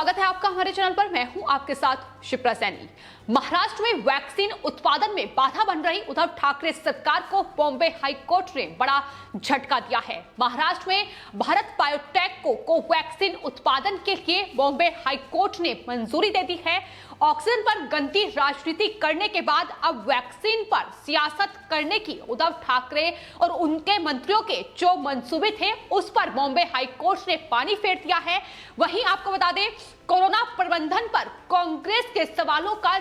स्वागत है आपका हमारे चैनल पर। मैं हूं आपके साथ शिप्रा सैनी। महाराष्ट्र में वैक्सीन उत्पादन में बाधा बन रही उद्धव ठाकरे सरकार को बॉम्बे हाईकोर्ट ने बड़ा झटका दिया है। महाराष्ट्र में भारत बायोटेक को कोवैक्सीन उत्पादन के लिए बॉम्बे हाईकोर्ट ने मंजूरी दे दी है। ऑक्सीजन पर गंदी राजनीति करने के बाद अब वैक्सीन पर सियासत करने की उद्धव ठाकरे और उनके मंत्रियों के जो मंसूबे थे उस पर बॉम्बे हाईकोर्ट ने पानी फेर दिया है। वहीं आपको बता दें, कोरोना प्रबंधन पर कांग्रेस के सवालों का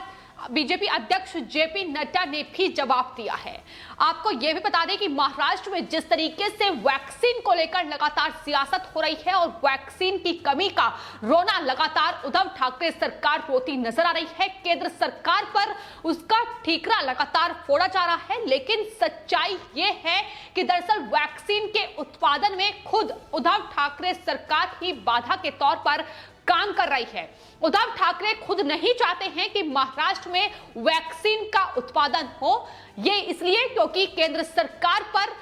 बीजेपी अध्यक्ष जेपी नड्डा ने भी जवाब दिया है। आपको यह भी बता दें कि महाराष्ट्र में जिस तरीके से वैक्सीन को लेकर लगातार सियासत हो रही है और वैक्सीन की कमी का रोना लगातार उद्धव ठाकरे सरकार रोती नजर आ रही है। केंद्र सरकार पर उसका ठीकरा लगातार फोड़ा जा रहा है, लेकिन सच्चाई यह है कि दरअसल वैक्सीन के उत्पादन में खुद उद्धव ठाकरे सरकार ही बाधा के तौर पर काम कर रही है। उद्धव ठाकरे खुद नहीं चाहते हैं कि महाराष्ट्र में वैक्सीन का उत्पादन हो। ये इसलिए क्योंकि केंद्र सरकार पर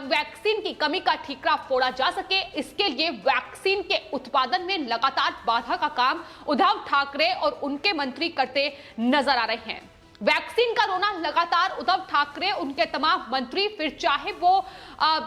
वैक्सीन की कमी का ठीकरा फोड़ा जा सके, इसके लिए वैक्सीन के उत्पादन में लगातार बाधा का काम उद्धव ठाकरे और उनके मंत्री करते नजर आ रहे हैं। वैक्सीन का रोना लगातार उद्धव ठाकरे, उनके तमाम मंत्री, फिर चाहे वो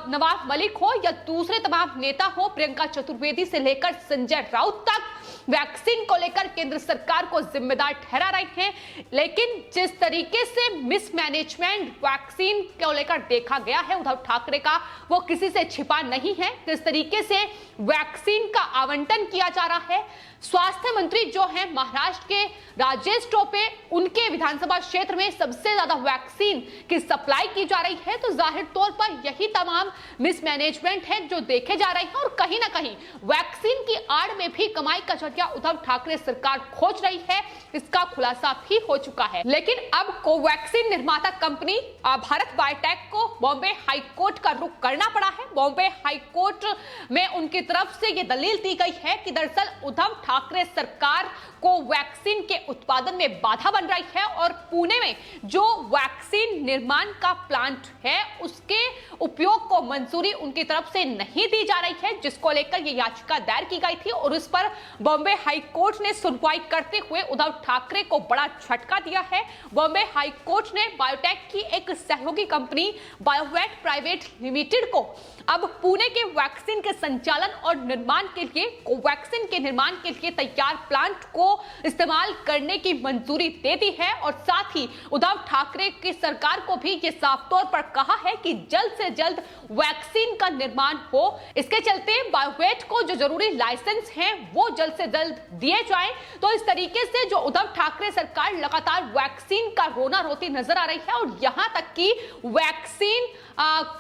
नवाब मलिक हो या दूसरे तमाम नेता हो, प्रियंका चतुर्वेदी से लेकर संजय राउत तक वैक्सीन को लेकर केंद्र सरकार को जिम्मेदार ठहरा रहे हैं। लेकिन जिस तरीके से मिसमैनेजमेंट वैक्सीन को लेकर देखा गया है उद्धव ठाकरे का, वो किसी से छिपा नहीं है। किस तरीके से वैक्सीन का आवंटन किया जा रहा है। स्वास्थ्य मंत्री जो है महाराष्ट्र के राजेश टोपे, उनके विधानसभा क्षेत्र में सबसे ज्यादा वैक्सीन की सप्लाई की जा रही है। तो जाहिर तौर पर यही तमाम मिसमैनेजमेंट है जो देखे जा रहे हैं और कहीं ना कहीं वैक्सीन की आड़ में भी कमाई का जरिया उद्धव ठाकरे सरकार खोज रही है, इसका खुलासा भी हो चुका है। लेकिन अब कोवैक्सीन निर्माता कंपनी भारत बायोटेक को बॉम्बे हाईकोर्ट का रुख करना पड़ा है। बॉम्बे हाईकोर्ट में उनकी तरफ से यह दलील दी गई है कि दरअसल उद्धव ठाकरे सरकार को वैक्सीन के उत्पादन में बाधा बन रही है और पुणे में जो वैक्सीन निर्माण का प्लांट है उसके उपयोग को मंजूरी उनकी तरफ से नहीं दी जा रही है, जिसको लेकर यह याचिका दायर की गई थी और उस पर बॉम्बे हाईकोर्ट ने सुनवाई करते हुए उद्धव ठाकरे को बड़ा झटका दिया है। बॉम्बे हाईकोर्ट ने बायोटेक की एक सहयोगी कंपनी बायोवेट प्राइवेट लिमिटेड को अब पुणे के वैक्सीन के संचालन और निर्माण के लिए, कोवैक्सीन के निर्माण के लिए तैयार प्लांट को इस्तेमाल करने की मंजूरी दे दी है और साथ ही उद्धव ठाकरे की सरकार को भी ये साफ तौर पर कहा है कि जल्द से जल्द वैक्सीन का निर्माण हो। इसके चलते बायोवेट को जो जरूरी लाइसेंस हैं वो जल्द से जल्द दिए जाएं। तो इस तरीके से जो उद्धव ठाकरे सरकार लगातार वैक्सीन का रोना रोती नजर आ रही है और यहां तक कि वैक्सीन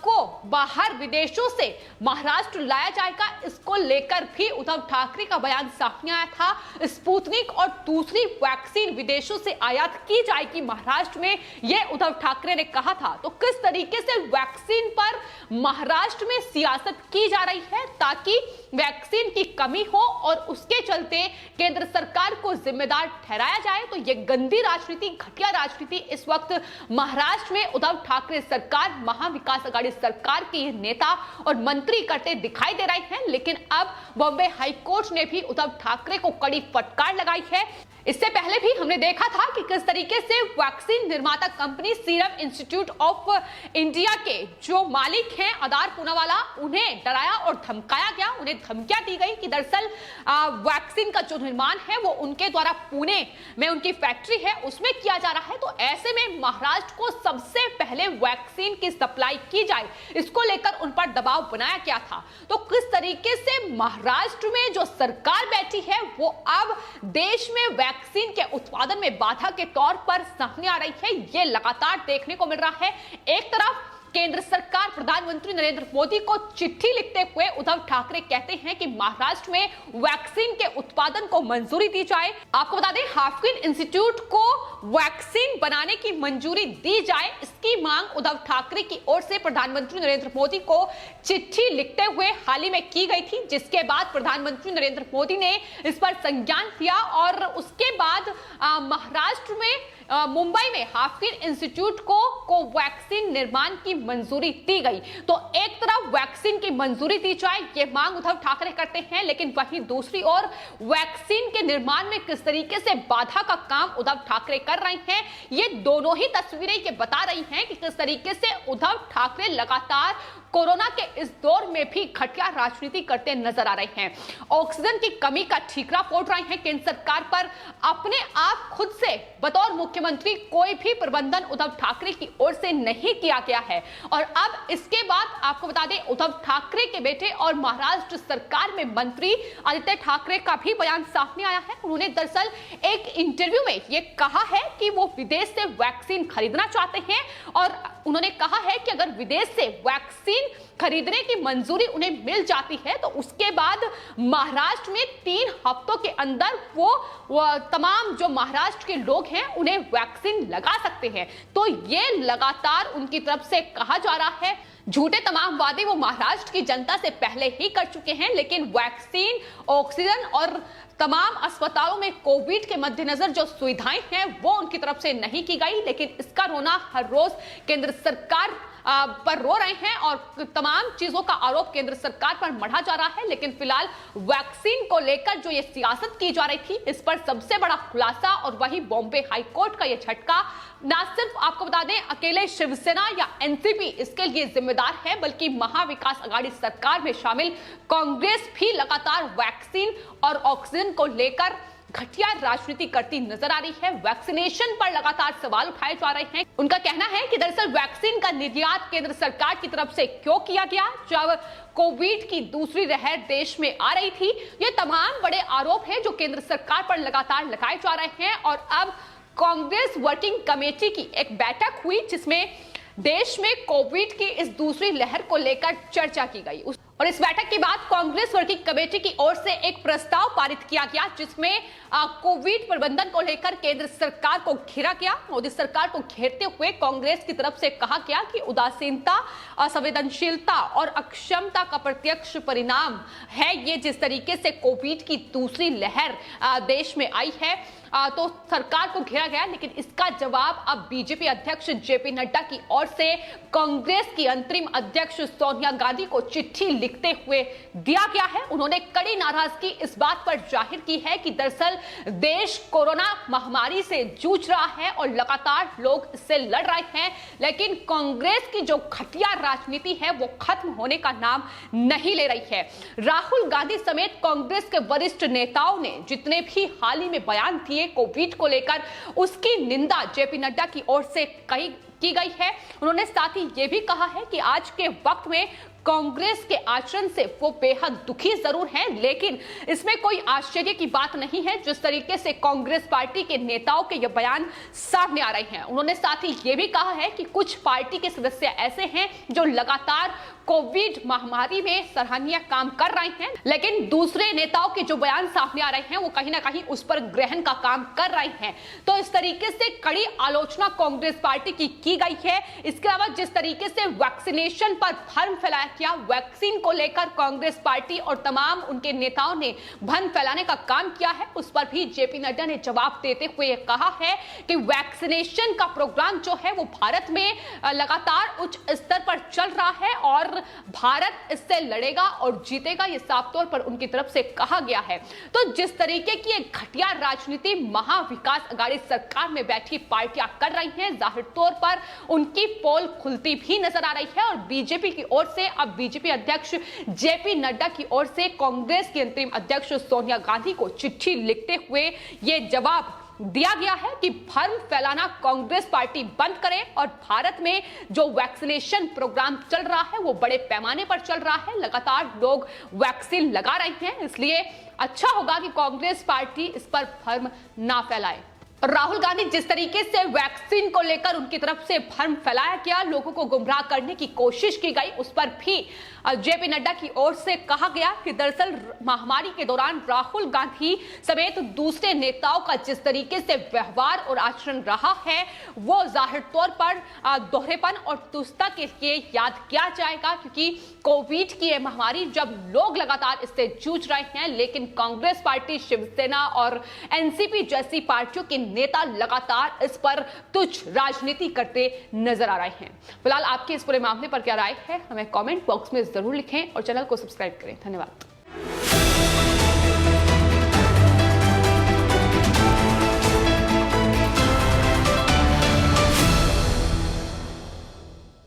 को बाहर विदेशों से महाराष्ट्र लाया जाएगा, इसको लेकर भी उद्धव ठाकरे का बयान सामने आया था। स्पुतनिक और दूसरी वैक्सीन विदेशों से आयात की जाएगी महाराष्ट्र में, यह उद्धव ठाकरे ने कहा था। तो किस तरीके से वैक्सीन पर महाराष्ट्र में सियासत की जा रही है ताकि वैक्सीन की कमी हो और उसके चलते केंद्र सरकार को जिम्मेदार ठहराया जाए। तो यह गंदी राजनीति, घटिया राजनीति इस वक्त महाराष्ट्र में उद्धव ठाकरे सरकार, महाविकास आघाड़ी सरकार के नेता और मंत्री करते दिखाई दे रहे हैं। लेकिन अब बॉम्बे हाईकोर्ट ने भी उद्धव ठाकरे को कड़ी फटकार लगाई है। इससे पहले भी हमने देखा था कि किस तरीके से वैक्सीन निर्माता company serum institute of India के जो मालिक हैं आदार पूनावाला, उन्हें डराया और धमकाया गया। उन्हें धमकियां दी गई कि दरअसल वैक्सीन का जो निर्माण है वो उनके द्वारा पुणे में उनकी फैक्ट्री है उसमें किया जा रहा है। तो ऐसे में महाराष्ट्र को सबसे पहले वैक्सीन की सप्लाई की जाए, इसको लेकर उन पर दबाव बनाया गया था। तो किस तरीके से महाराष्ट्र में जो सरकार बैठी है वो अब देश में वैक्सीन के उत्पादन में बाधा के तौर पर सामने आ रही है, यह लगातार देखने को मिल रहा है। एक तरफ केंद्र सरकार प्रधानमंत्री नरेंद्र मोदी को चिट्ठी लिखते हुए उद्धव ठाकरे कहते हैं कि महाराष्ट्र में वैक्सीन के उत्पादन को मंजूरी दी जाए। आपको बता दें, हाफकिन इंस्टीट्यूट को वैक्सीन बनाने की मंजूरी दी जाए, इसकी मांग उद्धव ठाकरे की ओर से प्रधानमंत्री नरेंद्र मोदी को चिट्ठी लिखते हुए हाल ही में की गई थी, जिसके बाद प्रधानमंत्री नरेंद्र मोदी ने इस पर संज्ञान लिया और उसके बाद महाराष्ट्र में मुंबई में हाफकिन इंस्टीट्यूट को कोवैक्सीन निर्माण की मंजूरी दी गई। तो एक तरफ वैक्सीन की मंजूरी दी जाए, ये मांग उद्धव ठाकरे करते हैं, लेकिन वहीं दूसरी ओर वैक्सीन के निर्माण में किस तरीके से बाधा का काम उद्धव ठाकरे कर रहे हैं, ये दोनों ही तस्वीरें ये बता रही हैं कि किस तरीके से उद्धव ठाकरे लगातार कोरोना के इस दौर में भी घटिया राजनीति करते नजर आ रहे हैं। ऑक्सीजन की कमी का ठीकरा फोड़ रहे हैं केंद्र सरकार पर। अपने आप खुद से बतौर मुख्यमंत्री कोई भी प्रबंधन उद्धव ठाकरे की ओर से नहीं किया गया है। और अब इसके बाद आपको बता दें, उद्धव ठाकरे के बेटे और महाराष्ट्र सरकार में मंत्री आदित्य ठाकरे का भी बयान सामने आया है। उन्होंने दरअसल एक इंटरव्यू में यह कहा है कि वो विदेश से वैक्सीन खरीदना चाहते हैं और उन्होंने कहा है कि अगर विदेश से वैक्सीन खरीदने की मंजूरी उन्हें मिल जाती है तो उसके बाद महाराष्ट्र में 3 हफ्तों के अंदर वो तमाम जो महाराष्ट्र के लोग हैं उन्हें वैक्सीन लगा सकते हैं। तो ये लगातार उनकी तरफ से कहा जा रहा है। झूठे तमाम वादे वो महाराष्ट्र की जनता से पहले ही कर चुके हैं, लेकिन वैक्सीन, ऑक्सीजन और तमाम अस्पतालों में कोविड के मद्देनजर जो सुविधाएं हैं वो उनकी तरफ से नहीं की गई। लेकिन इसका रोना हर रोज केंद्र सरकार पर रो रहे हैं और तमाम चीजों का आरोप केंद्र सरकार पर मढ़ा जा रहा है। लेकिन फिलहाल वैक्सीन को लेकर जो ये सियासत की जा रही थी, इस पर सबसे बड़ा खुलासा और वही बॉम्बे हाईकोर्ट का ये झटका, ना सिर्फ आपको बता दें अकेले शिवसेना या एनसीपी इसके लिए जिम्मेदार है, बल्कि महाविकास आघाड़ी सरकार में शामिल कांग्रेस भी लगातार वैक्सीन और ऑक्सीजन को लेकर घटिया राजनीति करती नजर आ रही है। वैक्सीनेशन पर लगातार सवाल उठाए जा रहे हैं। उनका कहना है कि दरअसल वैक्सीन का निर्यात केंद्र सरकार की तरफ से क्यों किया गया जब कोविड की दूसरी लहर देश में आ रही थी। ये तमाम बड़े आरोप हैं जो केंद्र सरकार पर लगातार लगाए जा रहे हैं। और अब कांग्रेस वर्किंग कमेटी की एक बैठक हुई जिसमें देश में कोविड की इस दूसरी लहर को लेकर चर्चा की गई और इस बैठक के बाद कांग्रेस वर्किंग कमेटी की ओर से एक प्रस्ताव पारित किया गया जिसमें कोविड प्रबंधन को लेकर केंद्र सरकार को घेरा गया। मोदी सरकार को घेरते हुए कांग्रेस की तरफ से कहा गया कि उदासीनता, असंवेदनशीलता और अक्षमता का प्रत्यक्ष परिणाम है ये जिस तरीके से कोविड की दूसरी लहर देश में आई है। तो सरकार को घेरा गया, लेकिन इसका जवाब अब बीजेपी अध्यक्ष जेपी नड्डा की ओर से कांग्रेस की अंतरिम अध्यक्ष सोनिया गांधी को चिट्ठी लिखते हुए दिया गया है। उन्होंने कड़ी नाराजगी इस बात पर जाहिर की है कि दरअसल देश कोरोना महामारी से जूझ रहा है और लगातार लोग इससे लड़ रहे हैं, लेकिन कांग्रेस की जो घटिया राजनीति है वो खत्म होने का नाम नहीं ले रही है। राहुल गांधी समेत कांग्रेस के वरिष्ठ नेताओं ने जितने भी हाल ही में बयान दिए कोविड को लेकर, उसकी निंदा जेपी नड्डा की ओर से की गई है। उन्होंने साथ ही यह भी कहा है कि आज के वक्त में कांग्रेस के आचरण से वो बेहद दुखी जरूर हैं, लेकिन इसमें कोई आश्चर्य की बात नहीं है जिस तरीके से कांग्रेस पार्टी के नेताओं के ये बयान सामने आ रहे हैं। उन्होंने साथ ही ये भी कहा है कि कुछ पार्टी के सदस्य ऐसे हैं जो लगातार कोविड महामारी में सराहनीय काम कर रहे हैं, लेकिन दूसरे नेताओं के जो बयान सामने आ रहे हैं वो कहीं ना कहीं उस पर ग्रहण का काम कर रहे हैं। तो इस तरीके से कड़ी आलोचना कांग्रेस पार्टी की गई है। इसके अलावा जिस तरीके से वैक्सीनेशन पर भ्रम फैलाया गया, वैक्सीन को लेकर कांग्रेस पार्टी और तमाम उनके नेताओं ने भ्रम फैलाने का काम किया है, उस पर भी जेपी नड्डा ने जवाब देते हुए कहा है कि वैक्सीनेशन का प्रोग्राम जो है वो भारत में लगातार उच्च स्तर पर चल रहा है और भारत इससे लड़ेगा और जीतेगा, ये साफ तौर पर उनकी तरफ से कहा गया है। तो जिस तरीके की एक घटिया राजनीति महाविकास आघाड़ी सरकार में बैठी पार्टियां कर रही हैं, जाहिर तौर पर उनकी पोल खुलती भी नजर आ रही है। और बीजेपी की ओर से अब बीजेपी अध्यक्ष जेपी नड्डा की ओर से कांग्रेस की अंतरिम अध्यक्ष सोनिया गांधी को चिट्ठी लिखते हुए यह जवाब दिया गया है कि भ्रम फैलाना कांग्रेस पार्टी बंद करे और भारत में जो वैक्सीनेशन प्रोग्राम चल रहा है वो बड़े पैमाने पर चल रहा है, लगातार लोग वैक्सीन लगा रहे हैं, इसलिए अच्छा होगा कि कांग्रेस पार्टी इस पर भ्रम ना फैलाए। राहुल गांधी जिस तरीके से वैक्सीन को लेकर उनकी तरफ से भ्रम फैलाया गया, लोगों को गुमराह करने की कोशिश की गई, उस पर भी जेपी नड्डा की ओर से कहा गया कि दरअसल महामारी के दौरान राहुल गांधी समेत दूसरे नेताओं का जिस तरीके से व्यवहार और आचरण रहा है वो जाहिर तौर पर दोहरेपन और दुष्टता के लिए याद किया जाएगा, क्योंकि कोविड की यह महामारी जब लोग लगातार इससे जूझ रहे हैं, लेकिन कांग्रेस पार्टी, शिवसेना और एनसीपी जैसी पार्टियों के नेता लगातार इस पर तुच्छ राजनीति करते नजर आ रहे हैं। फिलहाल आपके इस पूरे मामले पर क्या राय है, हमें कमेंट बॉक्स में जरूर लिखें और चैनल को सब्सक्राइब करें। धन्यवाद।